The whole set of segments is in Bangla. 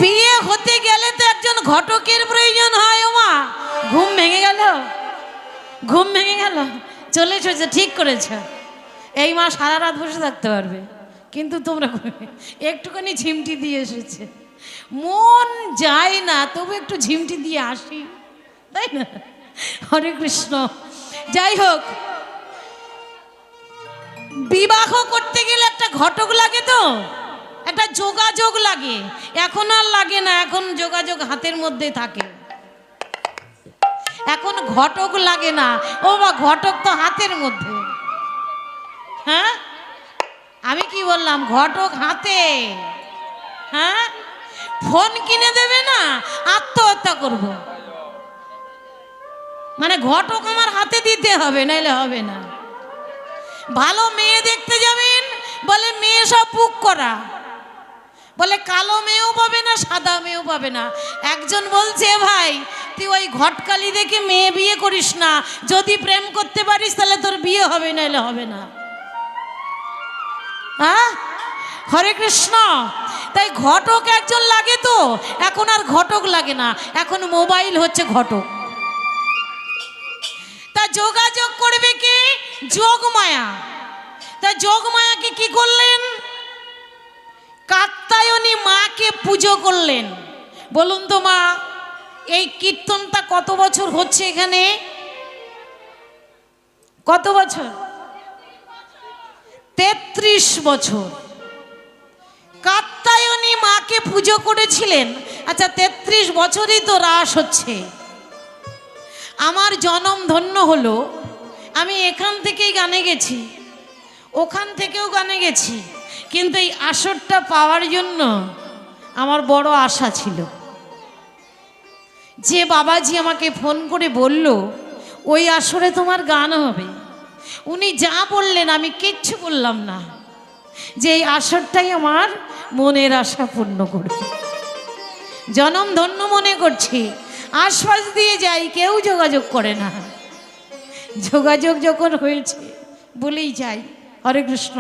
বিয়ে হতে গেলে তো একজন ঘটকের প্রয়োজন হয়। ও মা, ঘুম ভেঙে গেল, ঘুম ভেঙে গেল, চলে এসেছে, ঠিক করেছ। এই মা সারা রাত বসে থাকতে পারবে, কিন্তু তোমরা একটুখানি ঝিমটি দিয়ে এসেছে, মন যায় না, তবু একটু ঝিমটি দিয়ে আসি, তাই না? হরে কৃষ্ণ। যাই হোক, বিবাহ করতে গেলে একটা ঘটক লাগে, তো একটা যোগাযোগ লাগে। এখন আর লাগে না, এখন যোগাযোগ হাতের মধ্যে থাকে, এখন ঘটক লাগে না। ও বা, ঘটক তো হাতের মধ্যে। হ্যাঁ, আমি কি বললাম? ঘটক হাতে। হ্যাঁ, ফোন কিনে দেবে না, আত্মহত্যা করব, মানে ঘটক আমার হাতে দিতে হবে, নাইলে হবে না। ভালো মেয়ে দেখতে যাবেন, বলে মেয়ে সব বুক করা, বলে কালো মেয়েও পাবে না, সাদা মেয়েও পাবে না। একজন বলছে, ভাই তুই ওই ঘটকালি দেখে মেয়ে বিয়ে করিস না, যদি প্রেম করতে পারিস তাহলে তোর বিয়ে হবে, নাইলে হবে না। হ্যাঁ, হরে কৃষ্ণ। তাই ঘটক একজন লাগে, তো এখন আর ঘটক লাগে না, এখন মোবাইল হচ্ছে ঘটক। তা যোগাযোগ করবে কে? যোগমায়া। তা যোগমায়াকে কি করলেন? কাত্যায়নী মাকে পুজো করলেন। বলুন তো মা, এই কীর্তনটা কত বছর হচ্ছে এখানে? কত বছর? 33 বছর কাত্যায়নী মাকে পুজো করেছিলেন। আচ্ছা, 33 বছরই তো রাস হচ্ছে। আমার জনম ধন্য হলো, আমি এখান থেকেই গানে গেছি, ওখান থেকেও গানে গেছি, কিন্তু এই আসরটা পাওয়ার জন্য আমার বড় আশা ছিল। যে বাবাজি আমাকে ফোন করে বলল ওই আসরে তোমার গান হবে, উনি যা বললেন আমি কিচ্ছু বললাম না, যে এই আসরটাই আমার মনের আশা পূর্ণ করবে। জনম ধন্য মনে করছি। আশপাশ দিয়ে যাই, কেউ যোগাযোগ করে না, যোগাযোগ যখন হয়েছে বলেই যাই। হরে কৃষ্ণ।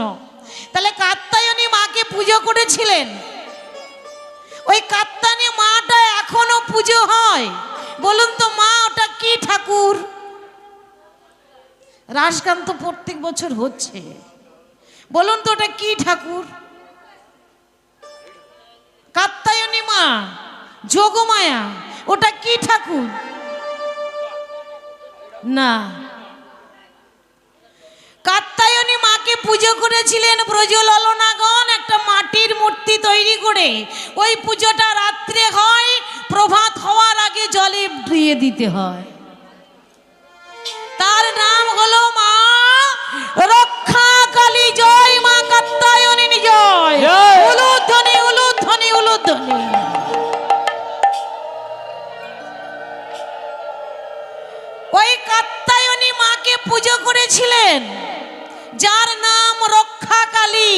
তাহলে কাত্যায়নী মাকে পুজো করেছিলেন। ওই কাত্যায়নী মাটা এখনো পুজো হয়। বলুন তো মা, ওটা কি ঠাকুর? রাসগান তো প্রত্যেক বছর হচ্ছে, বলুন তো ওটা কি ঠাকুর? কাত্যায়নী মা, যোগমায়া, ওটা কি ঠাকুর? না, কাত্যায়নী মাকে পুজো করেছিলেন ব্রজললনাগণ একটা মাটির মূর্তি তৈরি করে। ওই পুজোটা রাত্রে হয়, প্রভাত হওয়ার আগে জলে ধুয়ে দিতে হয়। তার নাম হলো মা রক্ষা কালী। জয় মা কাত্যায়নী জয়। উলুধ্বনি, উলুধ্বনি, উলুধ্বনি। ওই কাত্যায়নী মাকে পুজো করেছিলেন, যার নাম রক্ষা কালী।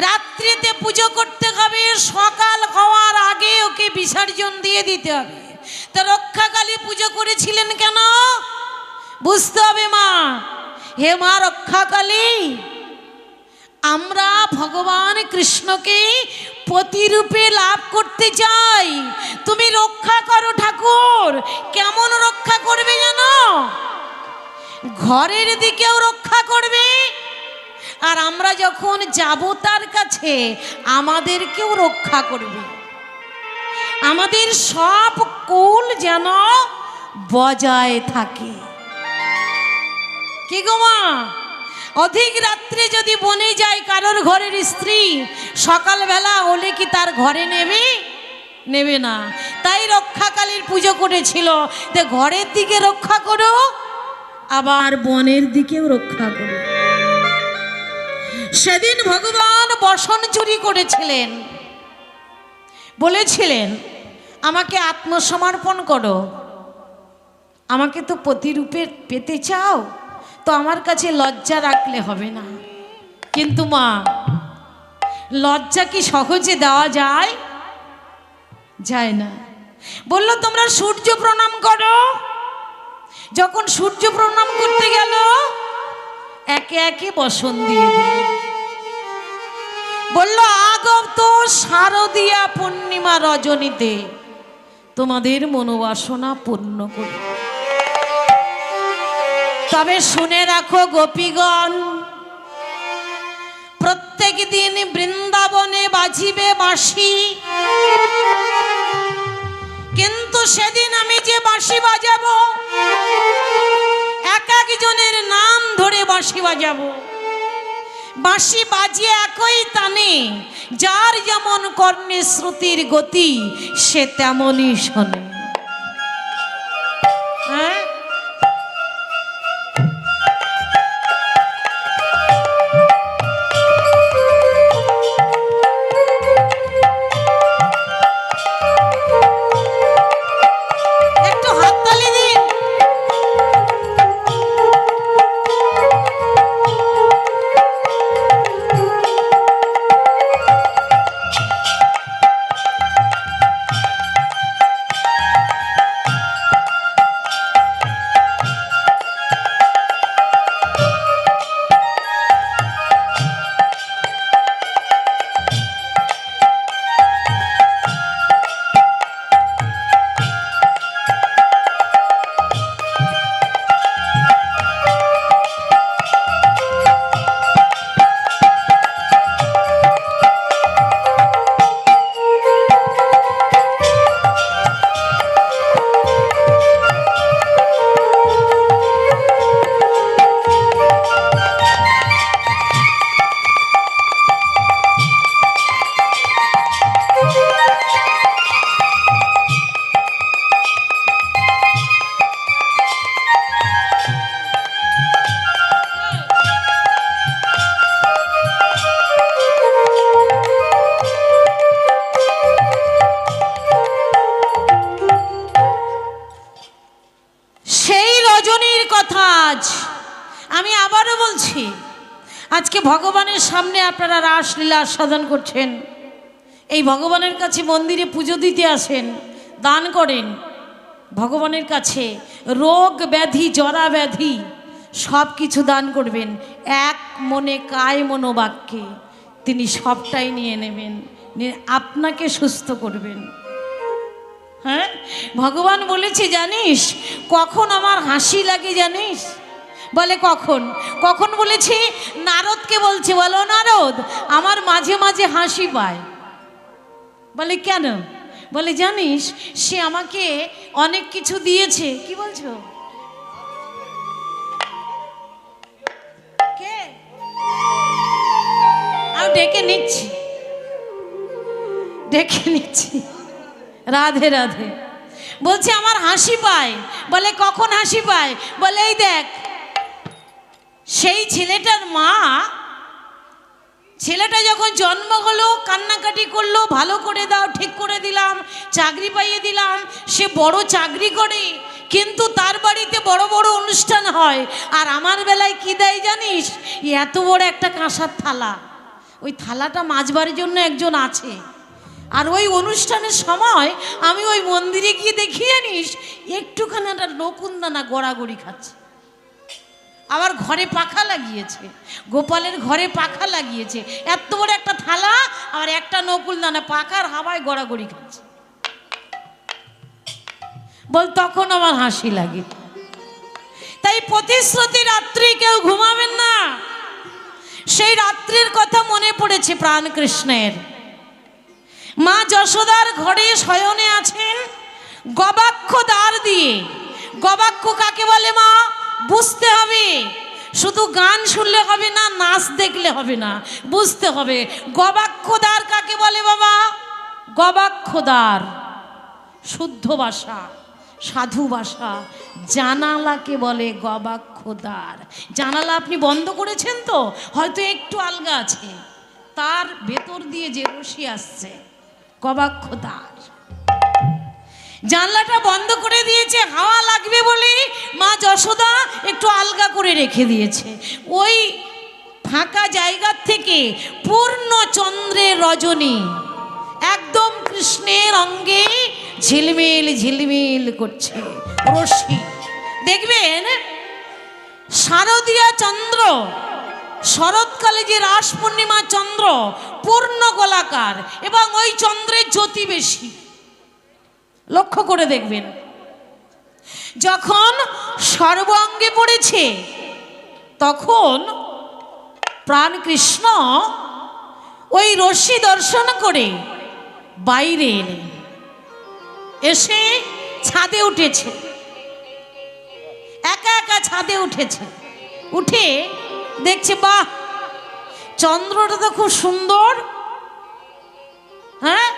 রাত্রিতে পুজো করতে হবে, সকাল হওয়ার আগে ওকে বিসর্জন দিয়ে দিতে হবে। তো রক্ষা কালী পুজো করেছিলেন কেন? বুঝতে হবে মা। হে মা রক্ষা কালী, আমরা ভগবান কৃষ্ণকে প্রতিরূপে লাভ করতে চাই, তুমি রক্ষা করো ঠাকুর। কেমন রক্ষা করবে জানো? ঘরের দিকেও রক্ষা করবে, আর আমরা যখন যাব তার কাছে আমাদেরকেও রক্ষা করবে। আমাদের সব কুল যেন বজায় থাকে। কি গো মা, অধিক রাত্রে যদি বনে যায় কারোর ঘরের স্ত্রী, সকালবেলা হলে কি তার ঘরে নেবে? নেবে না। তাই রক্ষা কালীর পুজো করেছিল, যে ঘরের দিকে রক্ষা করো, আবার বনের দিকেও রক্ষা করো। সেদিন ভগবান বসন চুরি করেছিলেন, বলেছিলেন আমাকে আত্মসমর্পণ করো, আমাকে তো প্রতিরূপে পেতে চাও, তো আমার কাছে লজ্জা রাখলে হবে না। কিন্তু মা, লজ্জা কি সহজে দেওয়া যায়? যায় না। বললো তোমরা সূর্য প্রণাম করো। যখন সূর্য প্রণাম করতে গেল, একে একে বসন দিয়ে দিল। বলল আগত শারদীয়া পূর্ণিমা রজনীতে তোমাদের মনোবাসনা পূর্ণ করি। তবে শুনে রাখো গোপীগণ, প্রত্যেক দিন বৃন্দাবনে বাজিবে বাঁশি, কিন্তু সেদিন আমি যে বাঁশি বাজাবো এক একজনের নাম ধরে বাঁশি বাজাবো। বাঁশি বাজিয়ে একই টানে, যার যেমন কর্ণে শ্রুতির গতি সে তেমনই শোনে। হ্যাঁ, আমি আবারও বলছি, আজকে ভগবানের সামনে আপনারা রাসলীলা আস্বাদন করছেন, এই ভগবানের কাছে মন্দিরে পুজো দিতে আসেন, দান করেন। ভগবানের কাছে রোগ ব্যাধি জরা ব্যাধি সব কিছু দান করবেন, এক মনে কায় মনোবাক্যে তিনি সবটাই নিয়ে নেবেন, আপনাকে সুস্থ করবেন। হ্যাঁ, ভগবান বলেছে জানিস কখন আমার হাসি লাগে জানিস? বলে কখন? কখন বলেছে? নারদকে বলছে, বলো নারদ আমার মাঝে মাঝে হাসি পায়। বলে কেন? বলে জানিস সে আমাকে অনেক কিছু দিয়েছে। কি বলছো? কে? আর ডেকে নিচ্ছি, ডেকে নিচ্ছি। রাধে রাধে। বলছে আমার হাসি পায়। বলে কখন হাসি পায়? বলে এই দেখ, সেই ছেলেটার মা, ছেলেটা যখন জন্ম হলো কান্নাকাটি করলো, ভালো করে দাও, ঠিক করে দিলাম, চাকরি পাইয়ে দিলাম, সে বড় চাকরি করে, কিন্তু তার বাড়িতে বড় বড় অনুষ্ঠান হয়, আর আমার বেলায় কি দেয় জানিস? এত বড় একটা কাঁসার থালা, ওই থালাটা মাজবার জন্য একজন আছে, আর ওই অনুষ্ঠানের সময় আমি ওই মন্দিরে গিয়ে দেখি জানিস একটুখানি একটা নকুনদানা গড়াগড়ি খাচ্ছে। আবার ঘরে পাখা লাগিয়েছে, গোপালের ঘরে পাখা লাগিয়েছে, এত বড় একটা থালা আর একটা নকুলদানা পাখার হাওয়ায় গড়াগড়ি খাচ্ছে। বল তখন আমার হাসি লাগে। তাই প্রতিশ্রুতি রাত্রি কেউ ঘুমাবেন না। সেই রাত্রির কথা মনে পড়েছে প্রাণ কৃষ্ণের। মা যশোদার ঘরে শয়নে আছেন গবাক্ষ দ্বার দিয়ে। গবাক্ষ কাকে বলে মা? বুঝতে হবে, শুধু গান শুনলে হবে না, নাচ দেখলে হবে না, বুঝতে হবে। গবাক্ষ দ্বার কাকে বলে বাবা? গবাক্ষ দ্বার শুদ্ধ ভাষা, সাধু ভাষা। জানালাকে বলে গবাক্ষ দ্বার। জানালা আপনি বন্ধ করেছেন তো, হয়তো একটু আলগা আছে, তার ভেতর দিয়ে যে রশি আসছে, গবাক্ষ দ্বার। জানলাটা বন্ধ করে দিয়েছে হাওয়া লাগবে বলে মা যশোদা একটু আলগা করে রেখে দিয়েছে। ওই ফাঁকা জায়গার থেকে পূর্ণ চন্দ্রের রজনী একদম কৃষ্ণের অঙ্গে ঝিলমিল ঝিলমিল করছে রশ্মি। দেখবেন শারদীয়া চন্দ্র শরৎকালে যে রাস পূর্ণিমা চন্দ্র পূর্ণ গোলাকার এবং ওই চন্দ্রের জ্যোতি বেশি। লক্ষ্য করে দেখবেন, যখন সর্বাঙ্গে পড়েছে তখন প্রাণ কৃষ্ণ ওই রশ্মি দর্শন করে বাইরে এলেন, এসে ছাদে উঠেছে, একা একা ছাদে উঠেছে। উঠে দেখছে বাহ, চন্দ্রটা তো খুব সুন্দর। হ্যাঁ,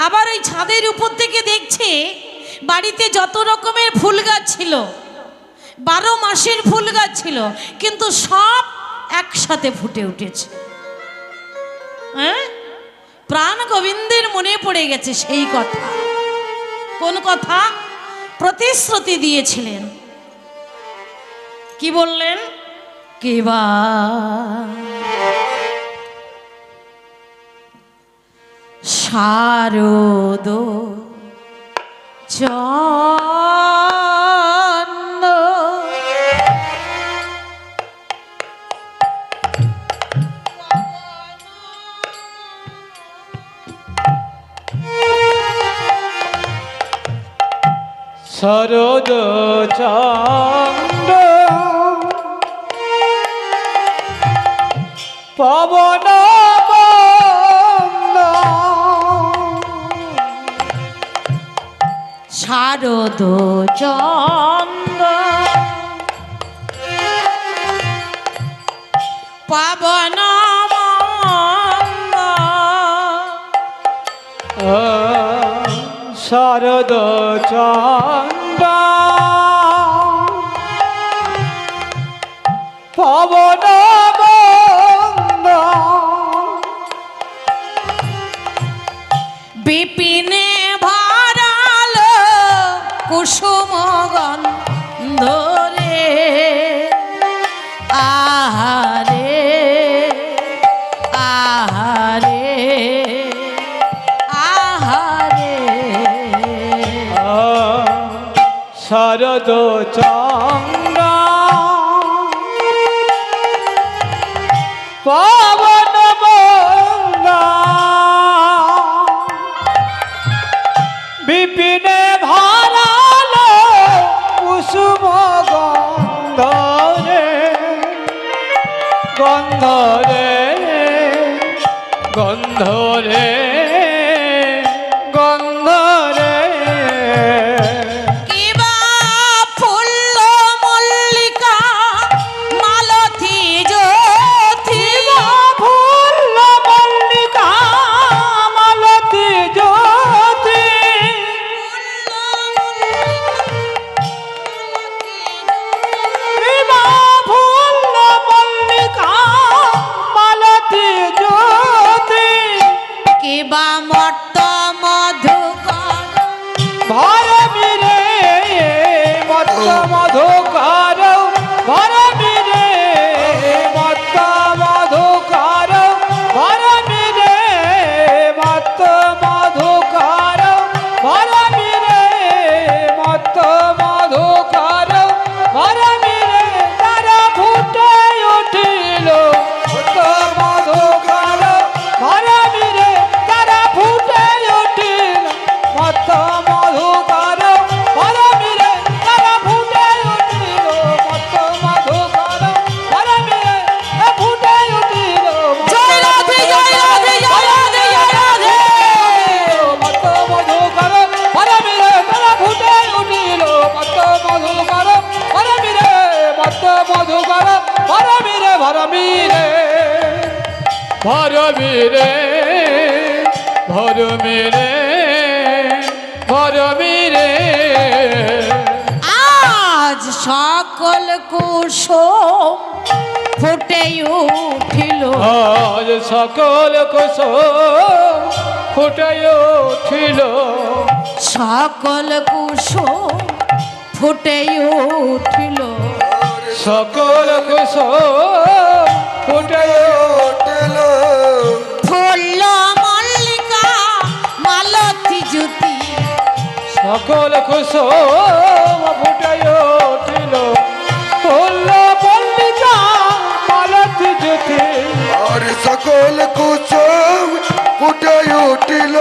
আবার ওই ছাদের উপর থেকে দেখছে বাড়িতে যত রকমের ফুল গাছ ছিল, 12 মাসের ফুল গাছ ছিল, কিন্তু সব একসাথে ফুটে উঠেছে। হ্যাঁ, প্রাণ গোবিন্দের মনে পড়ে গেছে সেই কথা। কোন কথা? প্রতিশ্রুতি দিয়েছিলেন। কি বললেন? কেবা শারদ চন্দ শারদ চন্দ পবন শারদ চন্দ পবন শারদ চন্দ পবন বিপিনে ভরাল কুসুম গন্ধ রে, আহারে আহারে আহারে। শারদ চন্দ পবন বিপিনে ভরাল কুসুম গন্ধ রে, গন্ধ রে গন্ধ রে গন্ধ রে। কিবা ফুল মল্লিকা মালতী জ্যোতি, ফুল মল্লিকা মালতী জ্যোতি, ফুল মল্লিকা মালতী জ্যোতি, কিবা মর্ত মধুকর ভরমি রে মত্ত মধুকর, ভরমি রে মত্ত মধুকর, ভরমি রে মত্ত মধুকর, ভরমি রে মত্ত মধুকর, ভরমি রে তারা ফুটে উঠিল মত্ত মধুকর, ভরমি রে তারা ফুটে উঠিল মত্ত মধুকর, ভরমি রে তারা ফুটে উঠিল মত্ত মধুকর, ভরমি রে ফুটে উঠিল জয় রাধে জয় রাধে জয় রাধে জয় রাধে। মত্ত মধুকর, ভরমি রে তারা ফুটে উঠিল মত্ত মধুকর, ভরমি রে মত্ত মধুকর, ভরমি রে ভরমি রে ভরমি রে ভরমি রে ভরমি রে। আজ সকল কুসুম ফুটে উঠিল, আজ সকল কুসুম ফুটে উঠিল, সকল কুসুম ফুটে উঠিল, সকল কুসুম ফুটে উঠিল, ফুল মল্লিকা মালতী জ্যোতি, সকল কুসুম ফুটে উঠিল, ফুল মল্লিকা মালতী জ্যোতি, সকল কুসুম ফুটে উঠিল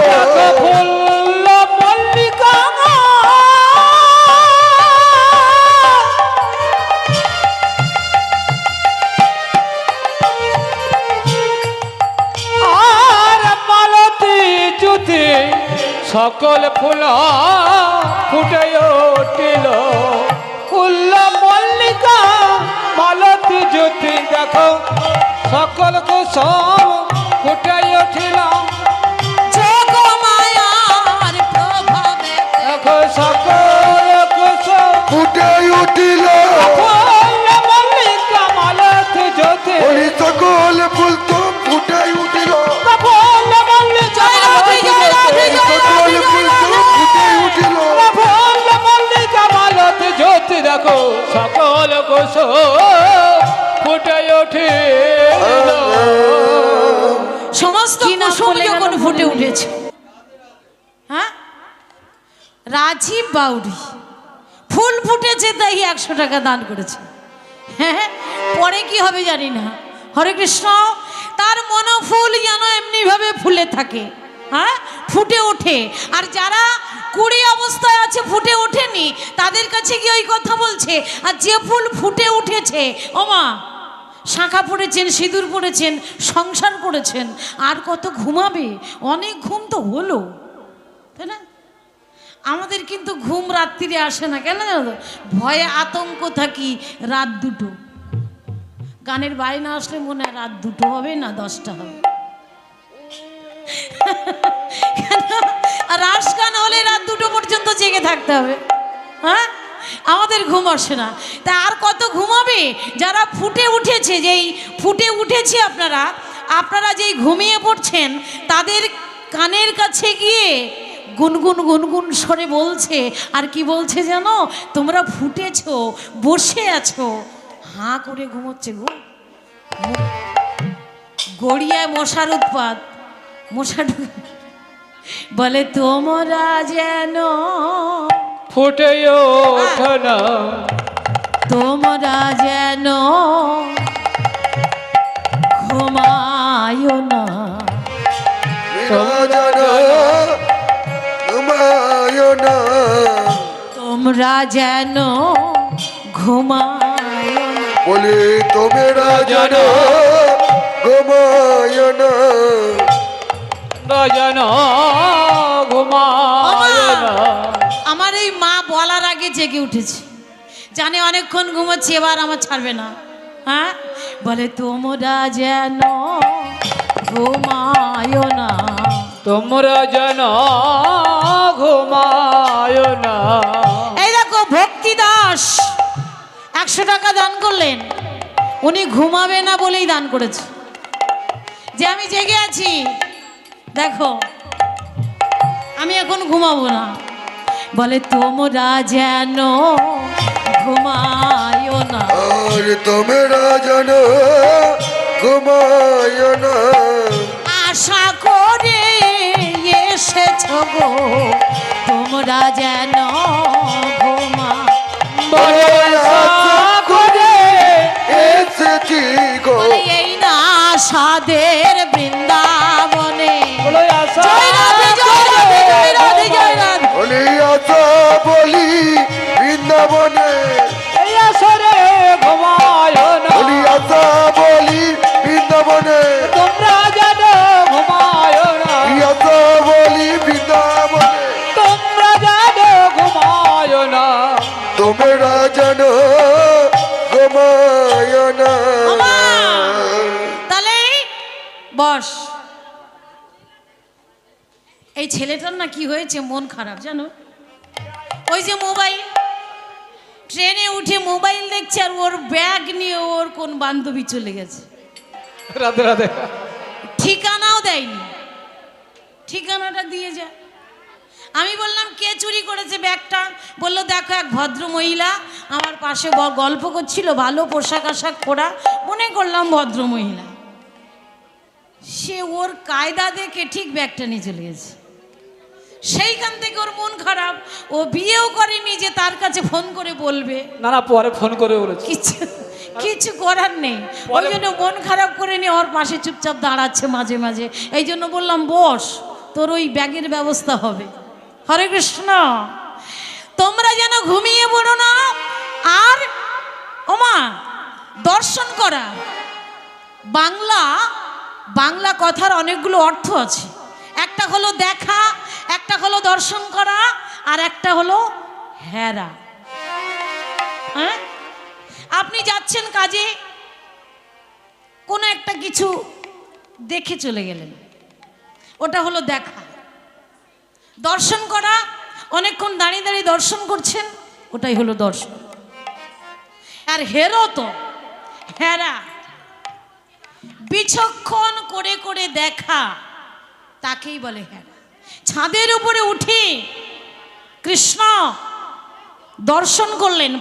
ফুল মল্লিকা আর মালতী জুতি সকল ফুল ফুটে উঠিল ফুল মল্লিকা মালতী জ্যোতি দেখো সকল কুসুম ফুটে উঠিল যোগমায়ার প্রভাবে দেখো সকল কুসুম ফুটে উঠিল ফুল মল্লিকা মালতী জ্যোতি ওই সকল ফুল তো ফুটে উঠিল ফুল মল্লিকা সকল ফুল তো ফুটে উঠিল ফুল মল্লিকা মালতী জ্যোতি দেখো সকল কুসুম ফুটে উঠিল সমস্ত কুসুম যখন ফুটে উঠেছে, হ্যাঁ, রাজীব বাউরি ফুল ফুটেছে তাই 100 টাকা দান করেছে। হ্যাঁ, পরে কি হবে জানি না। হরে কৃষ্ণ। তার মনোফুল যেন এমনি ভাবে ফুলে থাকে, হ্যাঁ, ফুটে ওঠে। আর যারা কুড়ি অবস্থায় আছে ফুটে ওঠেনি তাদের কাছে কি ওই কথা বলছে। আর যে ফুল ফুটে উঠেছে, ওমা শাঁখা পড়েছেন, সিঁদুর পড়েছেন, সংসার করেছেন, আর কত ঘুমাবে? অনেক ঘুম তো হলো, তাই না? আমাদের কিন্তু ঘুম রাত্রিরে আসে না, কেন জানো তো? ভয়ে আতঙ্ক থাকি রাত 2টো। গানের বাড়ি না আসলে মনে হয় রাত 2টো হবে না 10টা হবে। কেন? আর রাস গান হলে রাত 2টো পর্যন্ত জেগে থাকতে হবে, হ্যাঁ? আমাদের ঘুম আসে না। তা আর কত ঘুমাবে? যারা ফুটে উঠেছে, যেই ফুটে উঠেছে আপনারা যেই ঘুমিয়ে পড়ছেন, তাদের কানের কাছে গিয়ে গুনগুন গুনগুন স্বরে বলছে। আর কি বলছে জানো? তোমরা ফুটেছো, বসে আছো, হাঁ করে ঘুমোচ্ছে গো। গড়িয়ায় মশার উৎপাত, মশা বলে তোমরা যেন ফুটে ওঠো না, তোমরা যেন ঘুমায়ো না, তোমরা যেন ঘুমায়ো না। বলে তোমরা জানো ঘুমায় না যেন ঘুমায় না। আমার এই মা বলার আগে জেগে উঠেছে, জানে অনেকক্ষণ ঘুমাচ্ছি, এবার আমার ছাড়বে না। হ্যাঁ, বলে তোমরা যেন ঘুমায়ো না, তোমরা যেন ঘুমায় না। এই দেখো ভক্তি দাস 100 টাকা দান করলেন। উনি ঘুমাবে না বলেই দান করেছে, যে আমি জেগে আছি, দেখো আমি এখন ঘুমাবো না। বলে তোমরা যেন ঘুমায়ো না, আর তোমরা জানো ঘুমায় না আশা করে এসেছ গো, তোমরা যেন ঘুমা। বলে আশা করে এসেছি গো বলে এই না সাদের বৃন্দাবনে। বলে আশা জয় রাধে, জয় রাধে, জয় রাধে, জয় রাধে। বলি আশা বলি বৃন্দাবনে এই আসরে ঘুমায় না, বলি আশা বলি বৃন্দাবনে তোমরা যেন ঘুমায় না, আশা বলি বৃন্দাবনে তোমরা যেন ঘুমায় না। তোমরা জানো ঘুমায় না ওমা, তাহলে বস। এই ছেলেটার না কি হয়েছে, মন খারাপ জানো। ওই যে মোবাইল, ট্রেনে উঠে মোবাইল দেখছে, আর ওর ব্যাগ নিয়ে ওর কোন বান্ধবী চলে গেছে, রাধে রাধে। ঠিকানাও দেয়নি, ঠিকানাটা দিয়ে যা। আমি বললাম কে চুরি করেছে ব্যাগটা? বললো দেখো এক ভদ্র মহিলা আমার পাশে গল্প করছিল, ভালো পোশাক আশাক পরা, মনে করলাম ভদ্র মহিলা। সে ওর কায়দা দেখে ঠিক ব্যাগটা নিয়ে চলে গেছে। সেইখান থেকে ওর মন খারাপ। ও বিয়েও করেনি যে তার কাছে ফোন করে বলবে, না না, পরে ফোন করে বলেছি। কিচ্ছু কিছু করার নেই, ওই জন্য মন খারাপ করে নিয়ে ওর পাশে চুপচাপ দাঁড়াচ্ছে মাঝে মাঝে। এই জন্য বললাম বস, তোর ওই ব্যাগের ব্যবস্থা হবে। হরে কৃষ্ণ। তোমরা যেন ঘুমিয়ে পড়ো না। আর ওমা দর্শন করা, বাংলা কথার অনেকগুলো অর্থ আছে। একটা হলো দেখা, একটা হলো দর্শন করা, আর একটা হলো হেরা। হ্যাঁ, আপনি যাচ্ছেন কাজে, কোনো একটা কিছু দেখে চলে গেলেন, ওটা হলো দেখা। দর্শন করা, অনেকক্ষণ দাঁড়িয়ে দাঁড়িয়ে দর্শন করছেন, ওটাই হলো দর্শন। আর হেরো তো হেরা, বিচক্ষণ করে করে দেখা, তাকেই বলে হেরা। ছাদের উপরে উঠে কৃষ্ণ দর্শন করলেন।